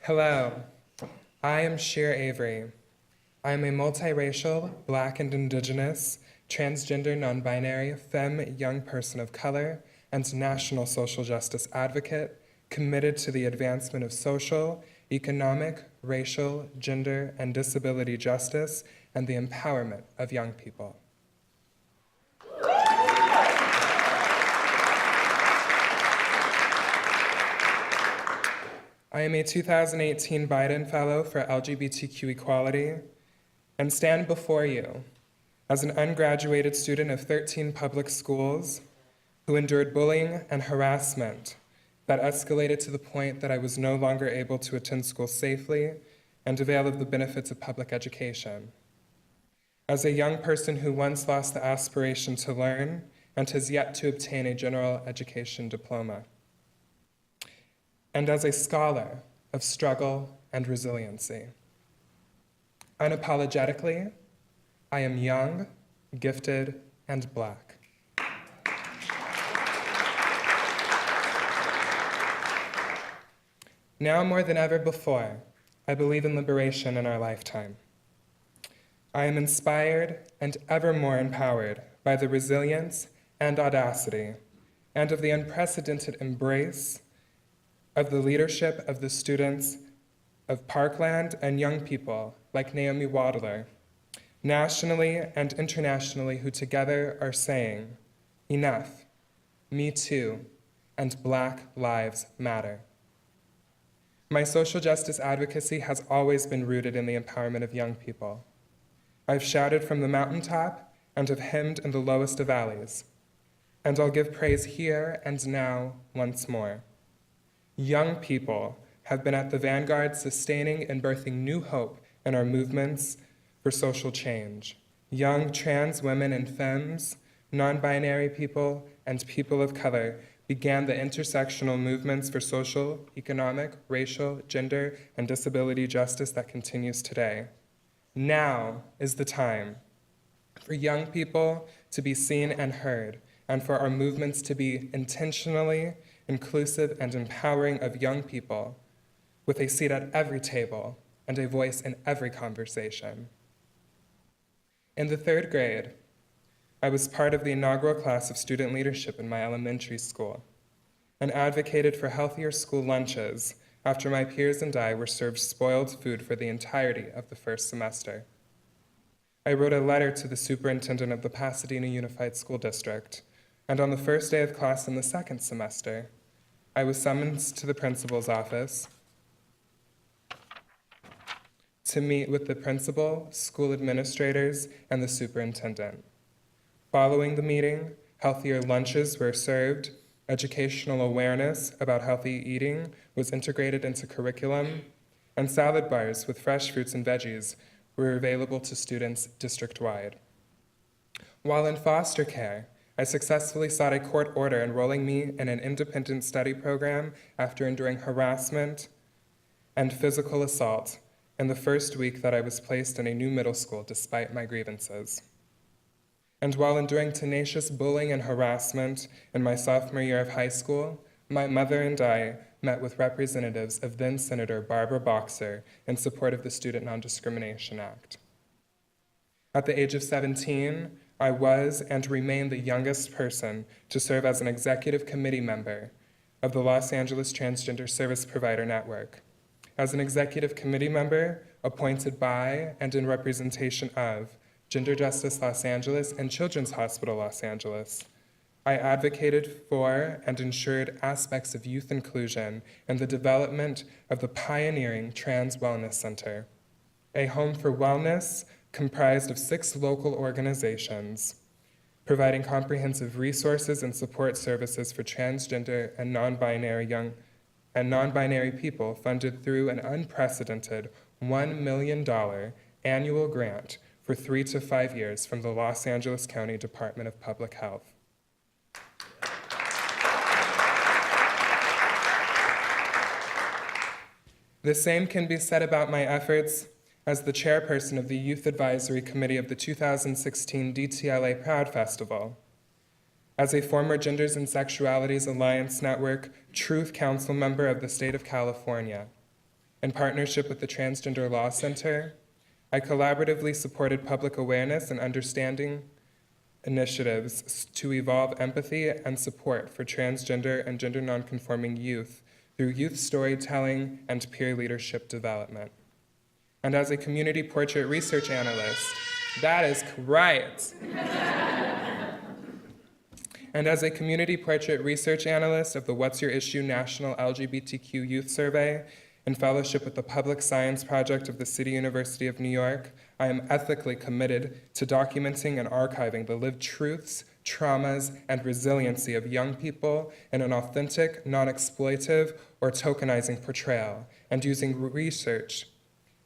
Hello, I am Shéár Avory. I am a multiracial, Black and Indigenous, transgender, non-binary, femme, young person of color, and national social justice advocate committed to the advancement of social, economic, racial, gender, and disability justice and the empowerment of young people. I am a 2018 Biden Fellow for LGBTQ equality and stand before you as an ungraduated student of 13 public schools who endured bullying and harassment that escalated to the point that I was no longer able to attend school safely and avail of the benefits of public education. As a young person who once lost the aspiration to learn and has yet to obtain a general education diploma. And as a scholar of struggle and resiliency. Unapologetically, I am young, gifted, and Black. Now more than ever before, I believe in liberation in our lifetime. I am inspired and ever more empowered by the resilience and audacity and of the unprecedented embrace of the leadership of the students of Parkland and young people like Naomi Wadler, nationally and internationally, who together are saying, enough, me too, and Black Lives Matter. My social justice advocacy has always been rooted in the empowerment of young people. I've shouted from the mountaintop and have hymned in the lowest of valleys, and I'll give praise here and now once more. Young people have been at the vanguard, sustaining and birthing new hope in our movements for social change. Young trans women and femmes, non-binary people, and people of color began the intersectional movements for social, economic, racial, gender, and disability justice that continues today. Now is the time for young people to be seen and heard, and for our movements to be intentionally inclusive and empowering of young people, with a seat at every table and a voice in every conversation. In the 3rd grade, I was part of the inaugural class of student leadership in my elementary school and advocated for healthier school lunches after my peers and I were served spoiled food for the entirety of the first semester. I wrote a letter to the superintendent of the Pasadena Unified School District, and on the first day of class in the 2nd semester, I was summoned to the principal's office to meet with the principal, school administrators, and the superintendent. Following the meeting, healthier lunches were served, educational awareness about healthy eating was integrated into curriculum, and salad bars with fresh fruits and veggies were available to students district-wide. While in foster care, I successfully sought a court order enrolling me in an independent study program after enduring harassment and physical assault in the first week that I was placed in a new middle school despite my grievances. And while enduring tenacious bullying and harassment in my sophomore year of high school, my mother and I met with representatives of then Senator Barbara Boxer in support of the Student Non-Discrimination Act. At the age of 17, I was and remain the youngest person to serve as an executive committee member of the Los Angeles Transgender Service Provider Network. As an executive committee member appointed by and in representation of Gender Justice Los Angeles and Children's Hospital Los Angeles, I advocated for and ensured aspects of youth inclusion and the development of the pioneering Trans Wellness Center, a home for wellness comprised of 6 local organizations, providing comprehensive resources and support services for transgender and non-binary people, funded through an unprecedented $1 million annual grant for 3 to 5 years from the Los Angeles County Department of Public Health. The same can be said about my efforts as the chairperson of the Youth Advisory Committee of the 2016 DTLA Proud Festival, as a former Genders and Sexualities Alliance Network Truth Council member of the state of California, in partnership with the Transgender Law Center, I collaboratively supported public awareness and understanding initiatives to evolve empathy and support for transgender and gender nonconforming youth through youth storytelling and peer leadership development. And as a community portrait research analyst, that is right. And as a community portrait research analyst of the What's Your Issue National LGBTQ Youth Survey, in fellowship with the Public Science Project of the City University of New York, I am ethically committed to documenting and archiving the lived truths, traumas, and resiliency of young people in an authentic, non-exploitive, or tokenizing portrayal, and using research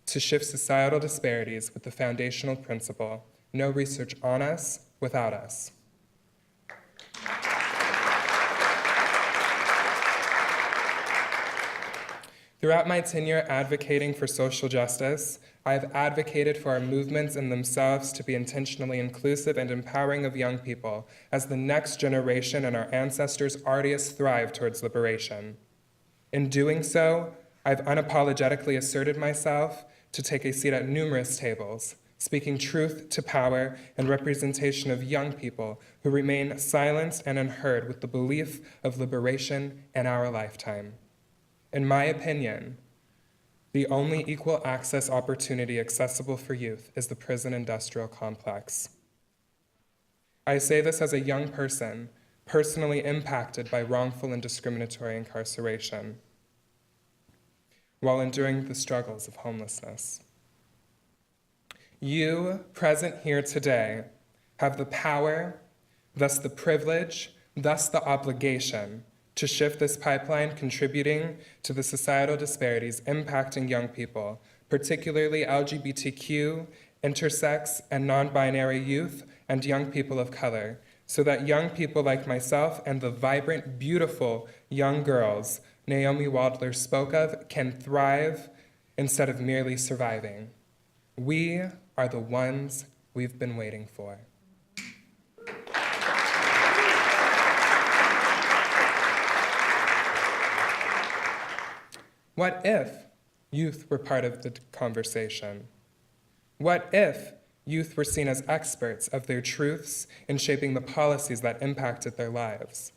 to shift societal disparities with the foundational principle, no research on us without us. Throughout my tenure advocating for social justice, I have advocated for our movements in themselves to be intentionally inclusive and empowering of young people as the next generation and our ancestors' artists thrive towards liberation. In doing so, I've unapologetically asserted myself to take a seat at numerous tables, speaking truth to power and representation of young people who remain silenced and unheard with the belief of liberation in our lifetime. In my opinion, the only equal access opportunity accessible for youth is the prison industrial complex. I say this as a young person, personally impacted by wrongful and discriminatory incarceration, while enduring the struggles of homelessness. You, present here today, have the power, thus the privilege, thus the obligation, to shift this pipeline, contributing to the societal disparities impacting young people, particularly LGBTQ, intersex, and non-binary youth, and young people of color, so that young people like myself and the vibrant, beautiful young girls Naomi Waldler spoke of can thrive instead of merely surviving. We are the ones we've been waiting for. What if youth were part of the conversation? What if youth were seen as experts of their truths in shaping the policies that impacted their lives?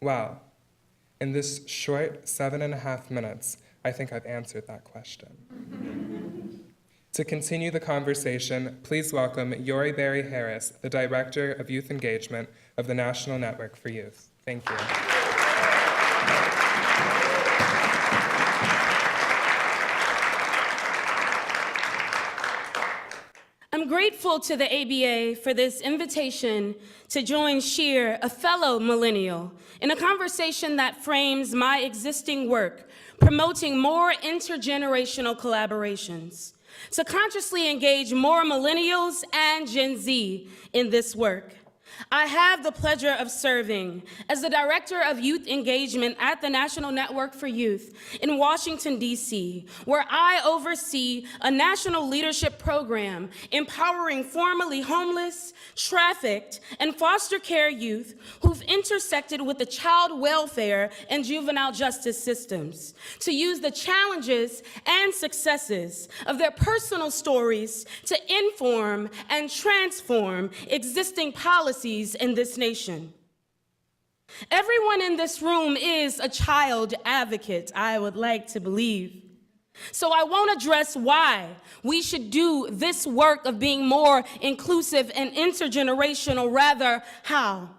Well, in this short 7.5 minutes, I think I've answered that question. To continue the conversation, please welcome Yorri Harris, the Director of Youth Engagement of the National Network for Youth. Thank you. I'm grateful to the ABA for this invitation to join Shéár, a fellow millennial, in a conversation that frames my existing work, promoting more intergenerational collaborations, to consciously engage more millennials and Gen Z in this work. I have the pleasure of serving as the Director of Youth Engagement at the National Network for Youth in Washington, D.C., where I oversee a national leadership program empowering formerly homeless, trafficked, and foster care youth who've intersected with the child welfare and juvenile justice systems to use the challenges and successes of their personal stories to inform and transform existing policies in this nation. Everyone in this room is a child advocate, I would like to believe. So I won't address why we should do this work of being more inclusive and intergenerational, rather how.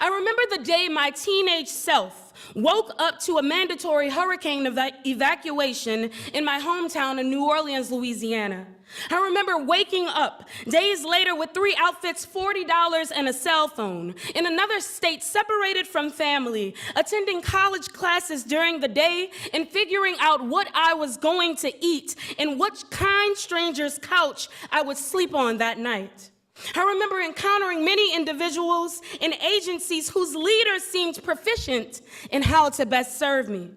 I remember the day my teenage self woke up to a mandatory hurricane evacuation in my hometown in New Orleans, Louisiana. I remember waking up days later with 3 outfits, $40, and a cell phone, in another state separated from family, attending college classes during the day, and figuring out what I was going to eat and what kind stranger's couch I would sleep on that night. I remember encountering many individuals and agencies whose leaders seemed proficient in how to best serve me.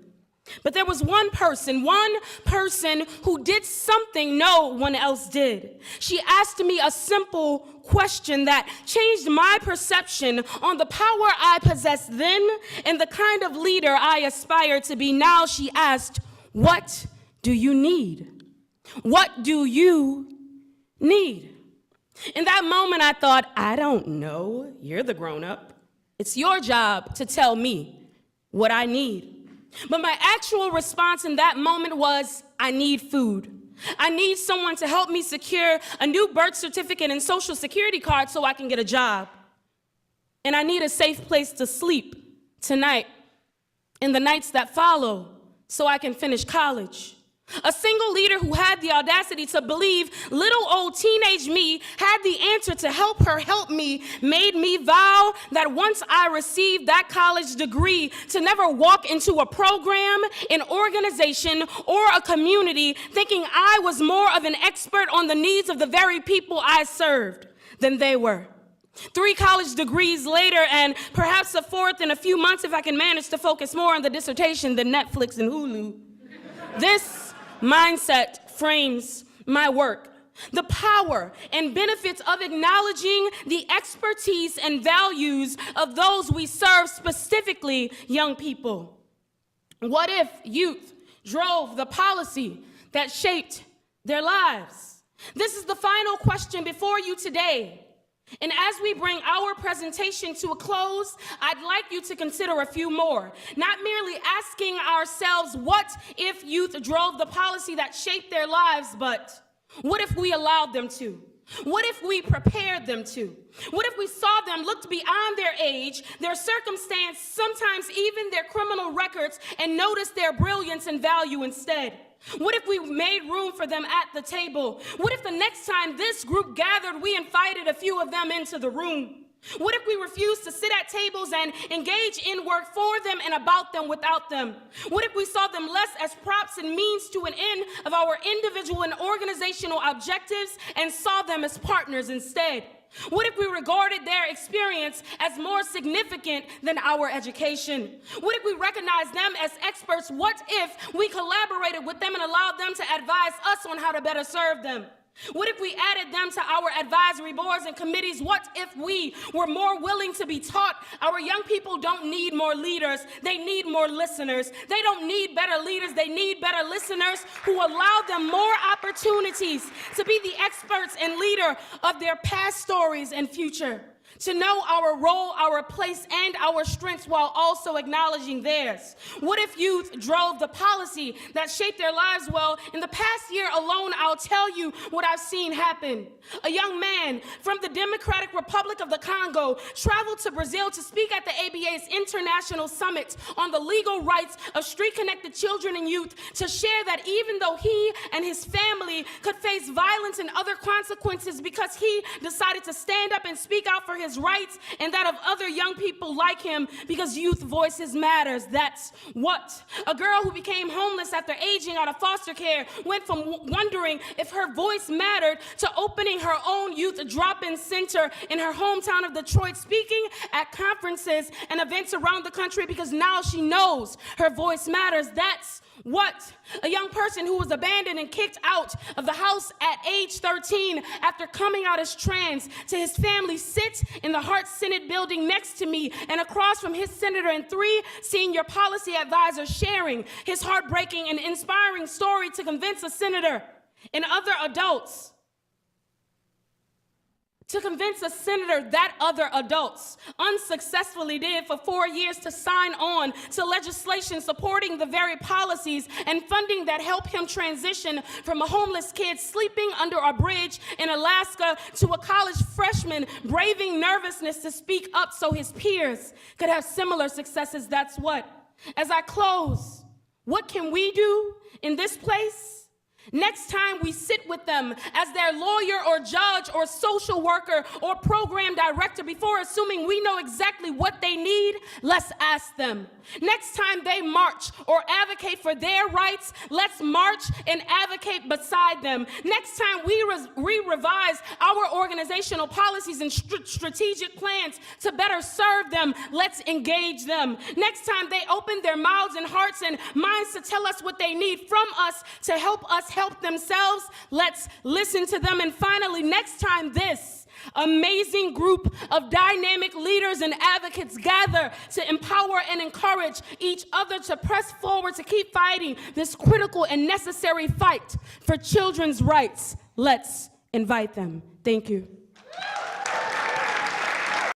But there was one person who did something no one else did. She asked me a simple question that changed my perception on the power I possessed then and the kind of leader I aspired to be now. She asked, "What do you need? What do you need? In that moment, I thought, I don't know. You're the grown-up. It's your job to tell me what I need. But my actual response in that moment was, I need food. I need someone to help me secure a new birth certificate and social security card so I can get a job. And I need a safe place to sleep tonight and the nights that follow so I can finish college. A single leader who had the audacity to believe little old teenage me had the answer to help her help me made me vow that once I received that college degree to never walk into a program, an organization, or a community thinking I was more of an expert on the needs of the very people I served than they were. 3 college degrees later, and perhaps a 4th in a few months if I can manage to focus more on the dissertation than Netflix and Hulu. This mindset frames my work. The power and benefits of acknowledging the expertise and values of those we serve, specifically young people. What if youth drove the policy that shaped their lives? This is the final question before you today. And as we bring our presentation to a close, I'd like you to consider a few more. Not merely asking ourselves, what if youth drove the policy that shaped their lives, but what if we allowed them to? What if we prepared them to? What if we saw them looked beyond their age, their circumstance, sometimes even their criminal records, and noticed their brilliance and value instead? What if we made room for them at the table? What if the next time this group gathered, we invited a few of them into the room? What if we refused to sit at tables and engage in work for them and about them without them? What if we saw them less as props and means to an end of our individual and organizational objectives and saw them as partners instead? What if we regarded their experience as more significant than our education? What if we recognized them as experts? What if we collaborated with them and allowed them to advise us on how to better serve them? What if we added them to our advisory boards and committees? What if we were more willing to be taught? Our young people don't need more leaders, they need more listeners. They don't need better leaders, they need better listeners who allow them more opportunities to be the experts and leader of their past stories and future. To know our role, our place, and our strengths while also acknowledging theirs. What if youth drove the policy that shaped their lives? Well, in the past year alone, I'll tell you what I've seen happen. A young man from the Democratic Republic of the Congo traveled to Brazil to speak at the ABA's International Summit on the legal rights of street-connected children and youth, to share that even though he and his family could face violence and other consequences because he decided to stand up and speak out for his rights and that of other young people like him, because youth voices matters. That's what. A girl who became homeless after aging out of foster care went from wondering if her voice mattered to opening her own youth drop-in center in her hometown of Detroit, speaking at conferences and events around the country because now she knows her voice matters. That's what. A young person who was abandoned and kicked out of the house at age 13 after coming out as trans, to his family sit in the Hart Senate building next to me and across from his senator and 3 senior policy advisors, sharing his heartbreaking and inspiring story to convince a senator and other adults that other adults unsuccessfully did for 4 years to sign on to legislation supporting the very policies and funding that helped him transition from a homeless kid sleeping under a bridge in Alaska to a college freshman braving nervousness to speak up so his peers could have similar successes. That's what. As I close, what can we do in this place? Next time we sit with them as their lawyer or judge or social worker or program director, before assuming we know exactly what they need, let's ask them. Next time they march or advocate for their rights, let's march and advocate beside them. Next time we revise our organizational policies and strategic plans to better serve them, let's engage them. Next time they open their mouths and hearts and minds to tell us what they need from us to help us help themselves. Let's listen to them. And finally, next time this amazing group of dynamic leaders and advocates gather to empower and encourage each other to press forward, to keep fighting this critical and necessary fight for children's rights, let's invite them. Thank you.